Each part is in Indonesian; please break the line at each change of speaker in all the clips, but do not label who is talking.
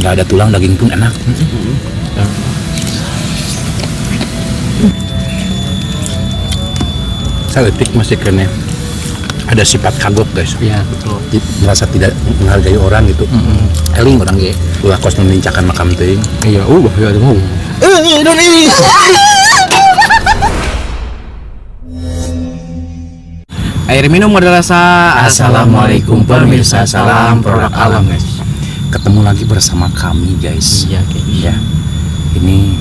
nggak ada tulang, daging pun enak. Seletik masih kena ada sifat kagok guys.
Iya betul.
Merasa tidak menghargai orang gitu. Eling orang ge ulah kos menincakan makam teuing.
Iya, bahaya ada mau. Air minum adalah rasa. Assalamualaikum pemirsa, salam produk alam guys.
Ketemu lagi bersama kami guys.
Iya guys.
Ya. Ini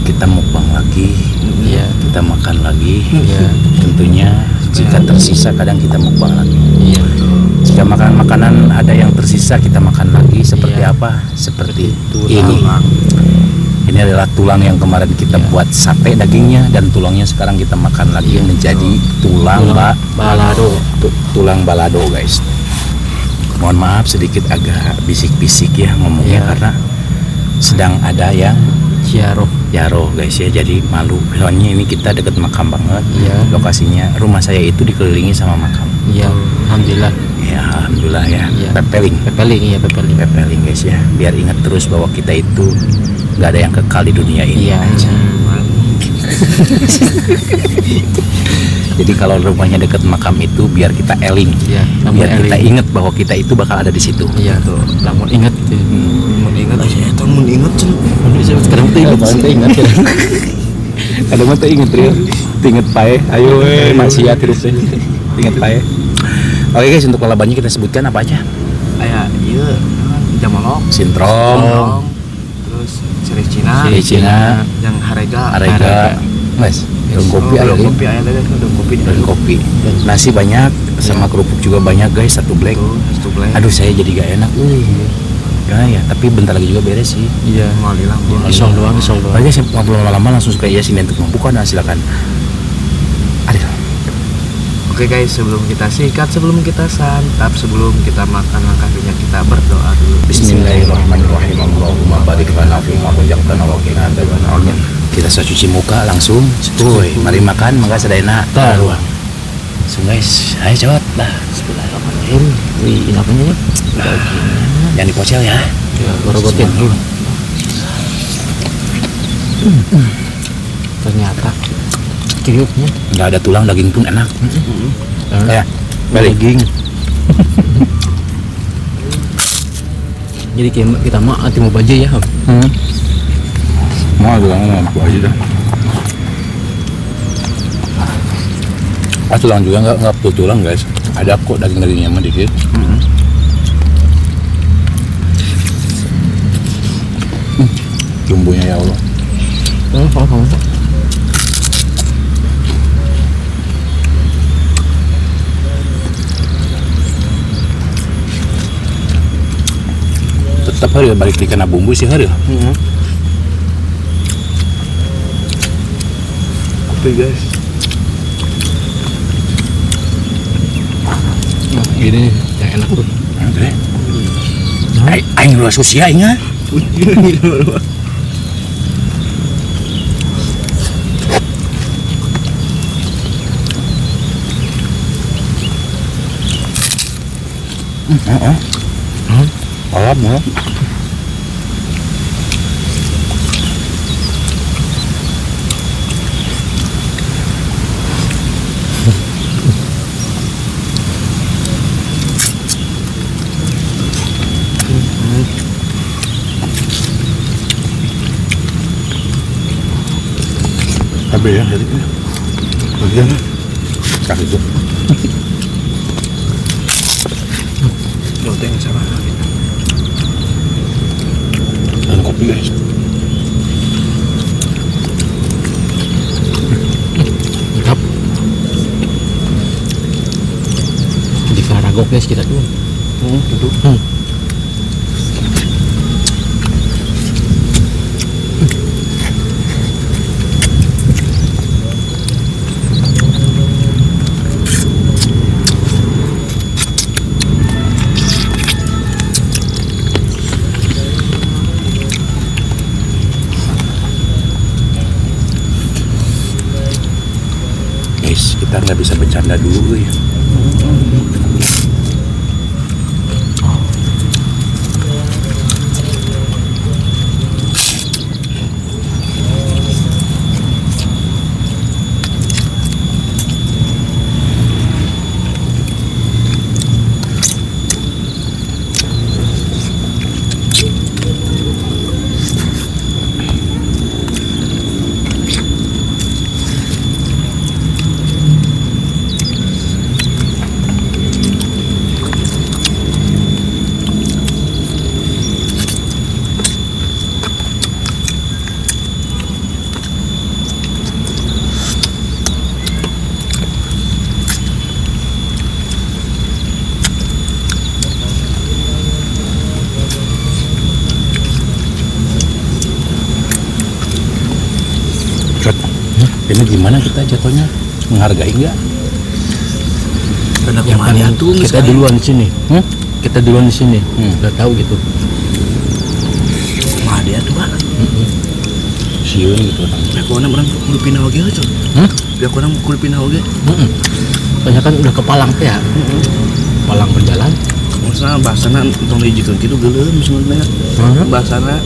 kita mukbang lagi.
Iya.
Kita makan lagi.
Iya.
Tentunya jika tersisa kadang kita mukbang lagi.
Iya.
Jika makanan ada yang tersisa kita makan lagi. Seperti apa? Seperti ini. Ini adalah tulang yang kemarin kita buat sate dagingnya, dan tulangnya sekarang kita makan lagi menjadi tulang
balado.
Tulang balado guys. Mohon maaf sedikit agak bisik-bisik ya ngomongnya karena sedang ada yang Yaro guys ya, jadi malu. Soalnya ini kita deket makam banget. Lokasinya rumah saya itu dikelilingi sama makam.
Iya, alhamdulillah.
Ya alhamdulillah ya. Pepeling guys ya, biar ingat terus bahwa kita itu nggak ada yang kekal di dunia ini.
Iya.
Jadi kalau rumahnya dekat makam itu biar kita eling, biar kita ingat bahwa kita itu bakal ada di situ.
Iya tuh, lamun ingat gitu. Mun ingat sekarang tuh ingat.
Kadang mah tuh inget Rio, inget pae. Ayo masih ya terus inget pae. Oke guys, untuk lalabannya kita sebutkan apa aja?
Kayak jamalok,
sintrong,
terus sirih Cina, yang harega,
mas, daun kopi, nasi banyak, sama kerupuk juga banyak guys, satu black. Aduh saya jadi gak enak. Ya, tapi bentar lagi juga beres sih.
Iya. Isong doang.
Oke, saya ngobrol lama-lama langsung suka ya sini untuk membuka. Nah silakan. Adil.
Oke guys, sebelum kita sikat, sebelum kita santap, sebelum kita makan, langkahnya kita berdoa dulu.
Bismillahirrahmanirrahim. Allahumma barik lana fi ma razaqtana wa qina adzabannar. Kita cuci muka langsung. Woi, mari makan, mangga sadayana taruang. So guys, ayo cepat dah. Bismillahirrahmanirrahim.
Wih, ini apanya nih?
Yang dipocel ya.
Ya, gorogotin. Ternyata kriuknya
nggak ada tulang, daging pun enak. Ya, daging.
Jadi kita mau anti mau baja ya.
Mau tulangnya aku aja dah. Tulang juga nggak betul tulang guys. Ada kok dagingnya mah dikit. Jumbonya ya Allah. Tetap hari balik di kena bumbu sih hari.
Kopi guys. Ini yang enak tuh.
Oke. Aing luas usia ingat. Alam ya. Tapi ya jadi bagian kasih itu.
Loteng sama
Dan kopi guys.
Mantap. Di Karagok guys kita tuh.
Duduk. Kita nggak bisa bercanda dulu ya. Ini gimana kita jatuhnya? Menghargai nggak?
Karena
Yang paling
tuh
kita duluan di sini. Kita duluan di sini. Udah tahu gitu.
mah dia tuh bah.
Siun gitu.
Aku orang kudu pindah oge tuh. Aku orang kudu pindah oge.
Banyak kan udah ke Palang teh ya. Palang berjalan.
Maksudnya bahasana tong dijikeun kitu geuleum sebenarnya. Bahasana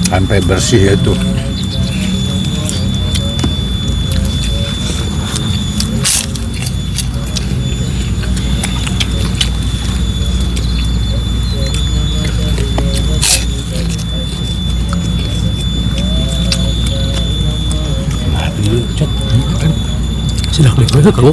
Sampai bersih itu. Sudah kelihatan kalau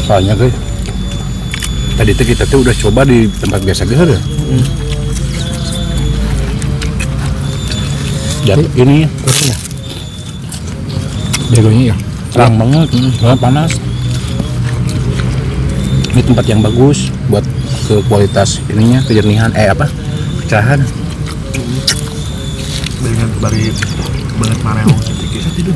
soalnya guys tadi kita tuh udah coba di tempat biasa gitu ya. Dan ini kurang ya begonya ya terang banget panas. Ini tempat yang bagus buat ke kualitas ininya, kejernihan pecahan.
dengan bari banget mareo sedikit itu.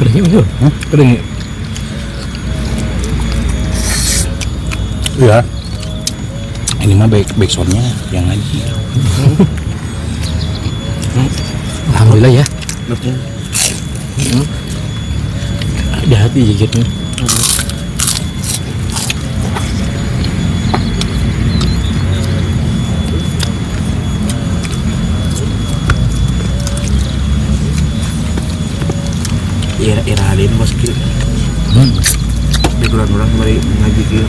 Keringnya betul? Keringnya. Iya. Ini mah backsoundnya yang ngaji. Alhamdulillah ya.
Betul.
Ada hati jikitnya.
Ira hadin bos kieu. Background orang bari ngaji kieu.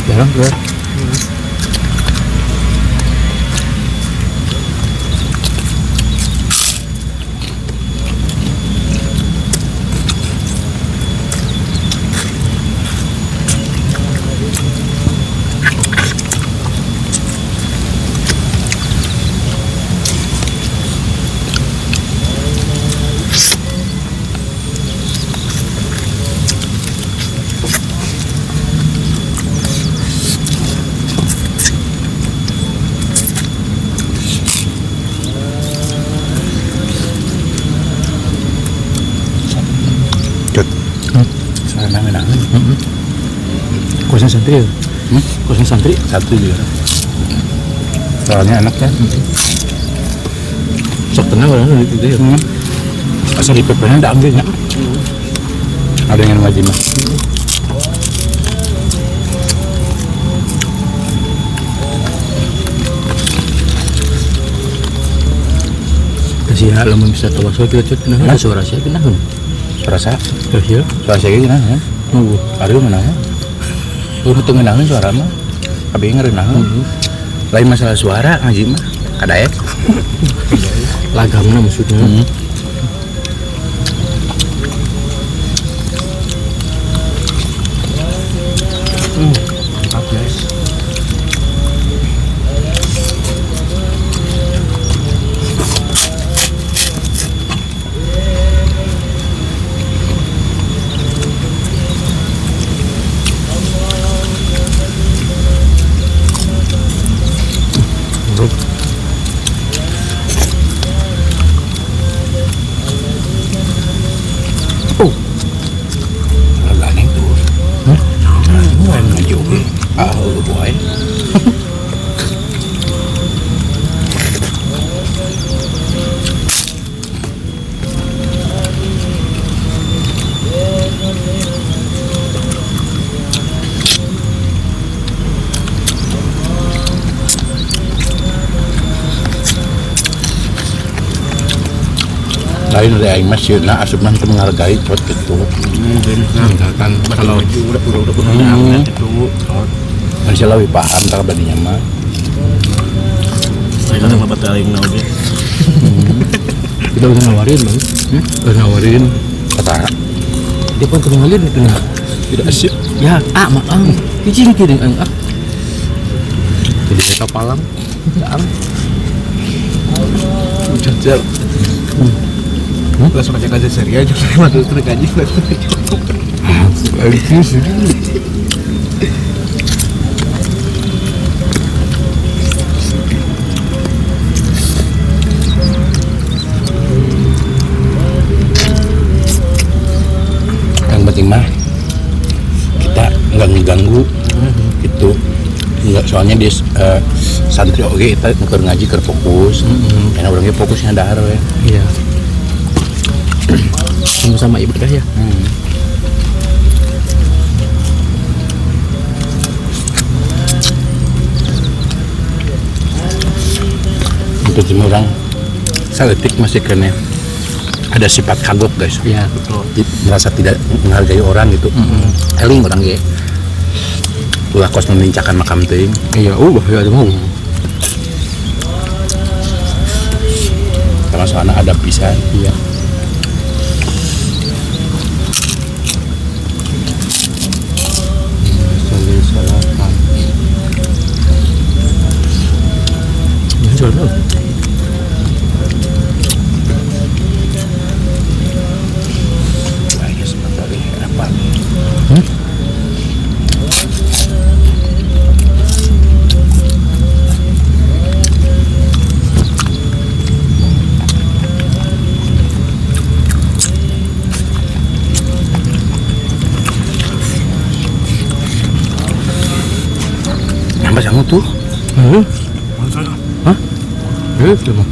Jarang tuh. Soalnya menangin. Kosnya santri ya? Kosnya santri? Santri juga. Soalnya enak kan? Sok tenang kan gitu ya. Asal di PP-nya ada ambilnya. Ada yang ngaji mah. Kasih hal lamun bisa tawasul kita cut nah suara saya kenah kan? Suara saya? Suara saya gimana kan? Aduh mana ya? Lu tuh ngenangin suara mah kabeh ngerenang. Lain masalah suara ngaji mah kada ya? Lagamna maksudnya.
Mantap guys.
Agak neng tuh. Bukan ngaji oke. lain dari aing mas sieuna asupna teu menghargai cot gitu.
Misalkan kalau udah itu
Masih lebih paham tak badinya mah.
saya kan sama batal yang naon deh.
Kita udah nawarin bang, udah nawarin.
Kata
Dia pun ketinggalan itu nih.
tidak sih.
Ya, maang, kijing kiring Jadi kita palang, ang.
Jajal. Langsung aja kaji seri aja, masuk terus kaji langsung aja.
Yang penting mah kita nggak ngeganggu gitu. Nggak, soalnya dia santri oke kita keur ngaji keur fokus. Karena orangnya fokusnya dahar we.
Iya. Sama-sama ibadah ya.
Untuk semua orang saletik masih kena ada sifat kagok guys.
Iya betul.
Merasa tidak menghargai orang gitu. Eling orang ge. Ulah kos menincakan makam teuing.
Iya, bahaya tuh mau.
Karena soalnya ada pisan.
Iya. Jual dulu.
Ayo sebentar apa? Nambah sangu tuh.
Hah? Itu mah.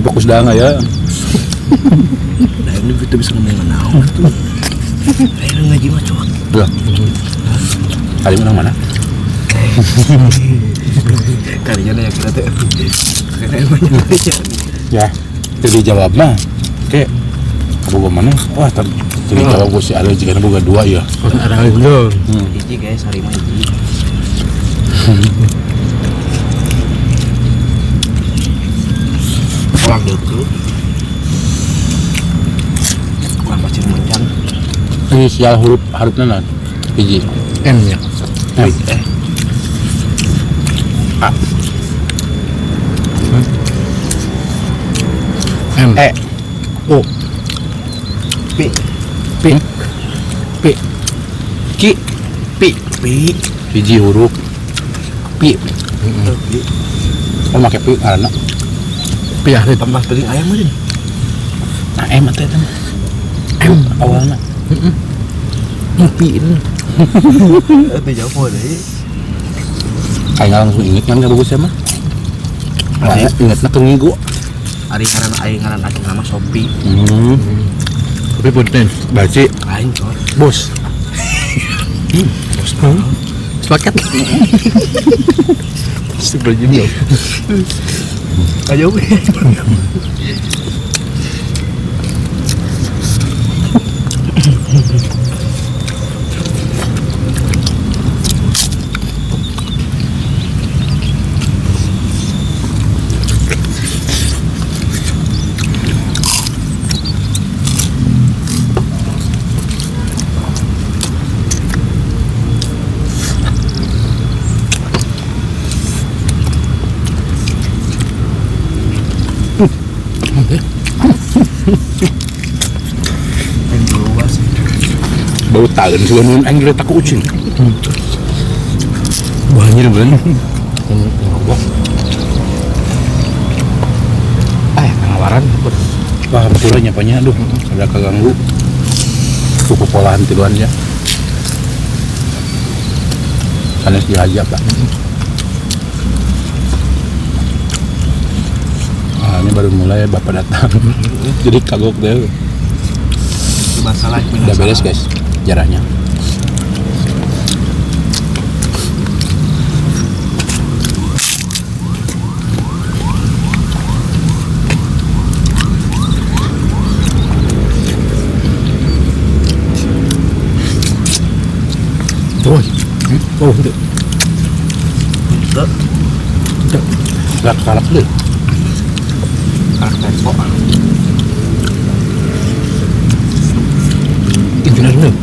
Fokus dah nggak ya?
Nah ini kita bisa ngomongin naon tuh. Ayo ngaji mah cok.
Lah. Kali menang mana?
Kalinya yang kita teh. Karena emangnya kalinya.
Ya, jadi jawab mah. Oke. Boga mana? Wah, jadi jawab gue si ada jika boga dua ya.
Ada lagi belum?
Hiji guys, hari mah hiji. Orang dulu. Orang macam macam.
Inisial hurufnya nan. Hiji.
M ya.
M. A.
M.
E.
O.
P.
P. P.
Ki.
P. P.
Hiji huruf. Pi. Oh make pi karena.
P ya.
Tambah penting ayam aja.
Nah M teh teh. M awalnya.
Pi ini.
Itu jauh deh.
Kayak nggak langsung inget kan nggak bagus ya mah. Makanya ingetnya tuh minggu.
Ari ngaran aja nama Shopee.
Tapi punten.
Baci.
Lain cor.
Bos.
Bos
Sepakat.
sebenarnya. Ayo. Yang luas.
Baru tahun sebenarnya anggil tak ucin.
Banyak kan. Ngobok. Pengawaran.
Wah, betul nyapanya aduh, ada keganggu. Cukup olahan tiluannya. Sanes dihajar Pak. Ini baru mulai Bapak datang. Jadi kagok deh.
Masalah
Udah beres guys jarahnya.
Oh, itu.
Gak kalap deh.
tempo.
Itu nih.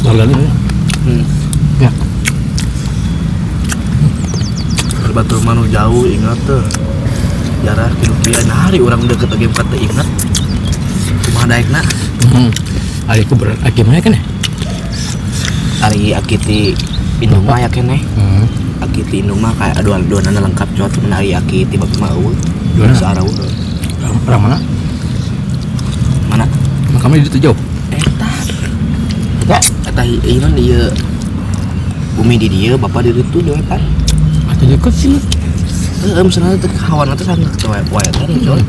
Lalu ya.
Batur manu jauh ingat tuh. Jarak kilometer hari orang deket lagi kata ingat. Cuma daekna.
Hari ku berat gimana kan ya?
Hari akiti Induma ya kene. Akiti Induma kayak aduan-aduan lengkap cuma hari akiti bab mau.
Dua
Sarau.
Orang mana?
Mana?
Makamnya di jauh.
Eta ieu dia bumi di dia bapak di itu dia kan.
Atau dekat sih.
Misalnya teh kawan teh sangat wae teh coy.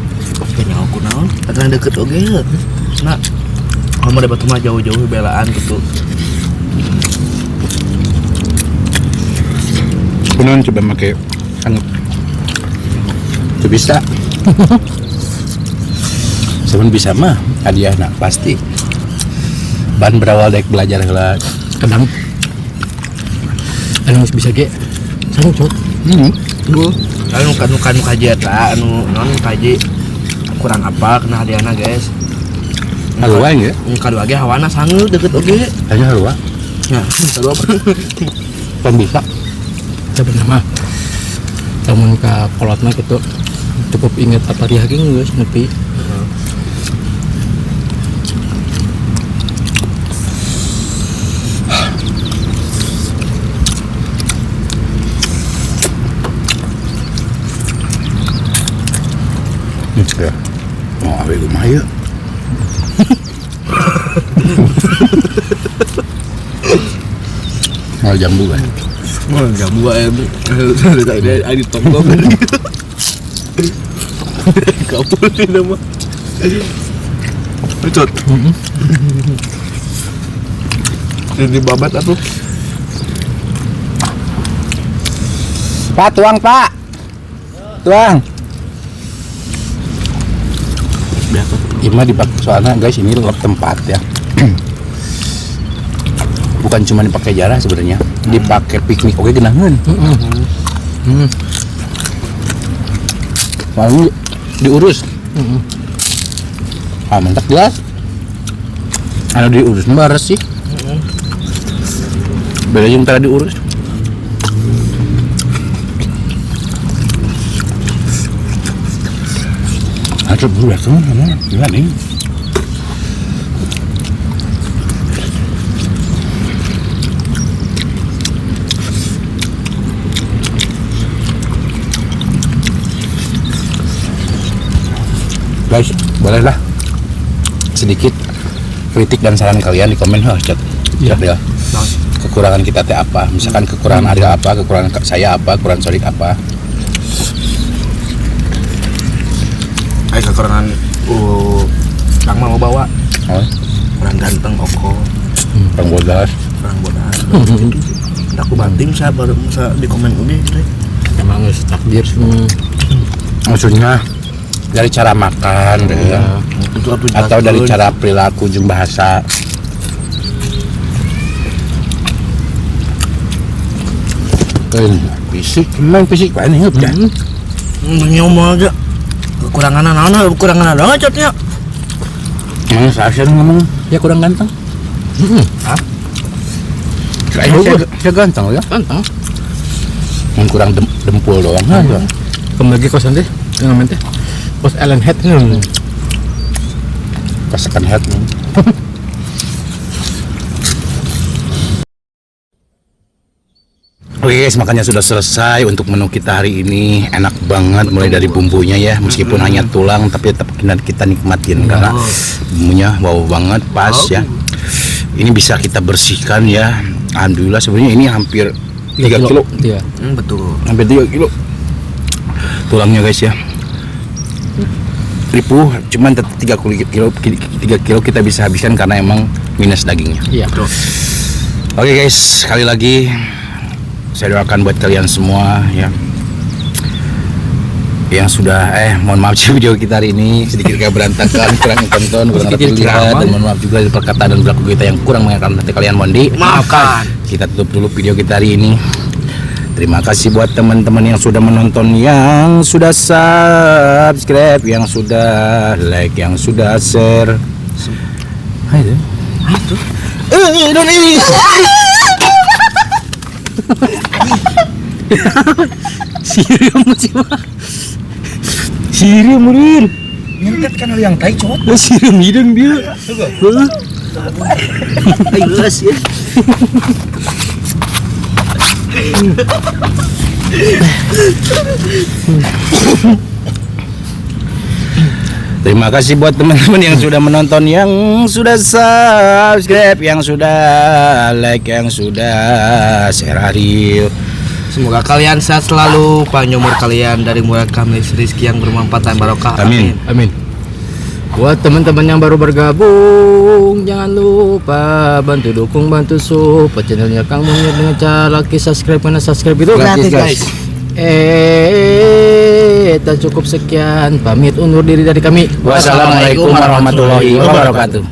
Kayaknya aku naon, eta deket oge heuh. Nah, kalau mau debat mah jauh-jauh belaan gitu.
Kunon coba pakai sangat. Itu bisa. Sebenarnya bisa mah hadiah nak pasti. Ban berawal dari belajar lah.
Kadang anu bisa ge sarung cot.
Bu, anu kaji eta anu non kaji kurang apa kena hadiahna guys.
Halua ya?
Kadua ge hawana sangeul deket oge.
Hanya halua.
Nah, kadua apa?
Kan bisa.
Sebenarnya mah namun ka kolotna gitu cukup inget apa dia geus nepi.
Ya. Mau awe rumah ya. Mau jambu kan?
Oh, jambu ae. Ada di tonggong. Kapul ini nama. Pecot. Jadi babat atuh.
Pak, tuang Pak. Tuang.
Biasa.
Ima dipakai soalnya guys ini lap tempat ya. Bukan cuma dipakai jarah sebenarnya, dipakai piknik oke genangan. Lalu diurus. Ah mentak jelas. Anu diurus bares sih. Beda yang tadi diurus. Ada bulat semua mana? Gila nih. Guys, bolehlah sedikit kritik dan saran kalian di komen chat. Ya. Kekurangan kita teh apa? Misalkan kekurangan ada apa, kekurangan saya apa, kekurangan Sodik apa?
Kekurangan Kang mau bawa
Oh,
orang ganteng oko
orang bodas.
orang bodas gitu sih. Aku banting saya baru bisa di komen udah gitu.
Emang geus takdir semua.
Maksudnya dari cara makan ya.
Itu
Atau dari cara perilaku jeung bahasa. Fisik, memang fisik Pak ini ya.
nyomol aja kekurangan ada catnya.
Emang saya ngomong ya kurang ganteng.
Hah?
Kayaknya saya ganteng ya.
Ganteng.
Yang kurang dempul doang aja.
Kembali kosan teh, yang teh. Pos Ellen Head
Pasakan head nih. Oke guys, makanya sudah selesai untuk menu kita hari ini. Enak banget mulai dari bumbunya ya, meskipun hanya tulang tapi tetap kita nikmatin karena bumbunya wow banget, pas ya. Ini bisa kita bersihkan ya. Alhamdulillah sebenarnya ini hampir 3 kilo.
Iya.
Betul.
Hampir 3 kilo. Tulangnya guys ya. Ripuh, cuman 3 kilo kita bisa habiskan karena emang minus dagingnya.
Iya.
Oke guys, sekali lagi saya doakan buat kalian semua ya yang sudah mohon maaf sih video kita hari ini sedikit kayak berantakan, kurang tonton, kurang terlihat, dan mohon maaf juga perkataan dan perilaku kita yang kurang mengenakan hati kalian, mohon
Maafkan.
Kita tutup dulu video kita hari ini. Terima kasih buat teman-teman yang sudah menonton, yang sudah subscribe, yang sudah like, yang sudah share. Hai
Itu.
Siriam masih mah.
Siriam murid. Nyentet kan yang tai cot.
Siriam hidung dia.
Ayo guys ya.
Terima kasih buat teman-teman yang sudah menonton, yang sudah subscribe, yang sudah like, yang sudah share hari.
Semoga kalian sehat selalu, panjang umur kalian dari murah kami rezeki yang bermanfaat dan barokah.
Amin.
Amin. Buat teman-teman yang baru bergabung, jangan lupa bantu dukung, bantu support channelnya Kang Munir dengan cara subscribe, karena subscribe itu
Gratis, guys.
Tak cukup sekian, pamit undur diri dari kami.
Wassalamualaikum warahmatullahi wabarakatuh.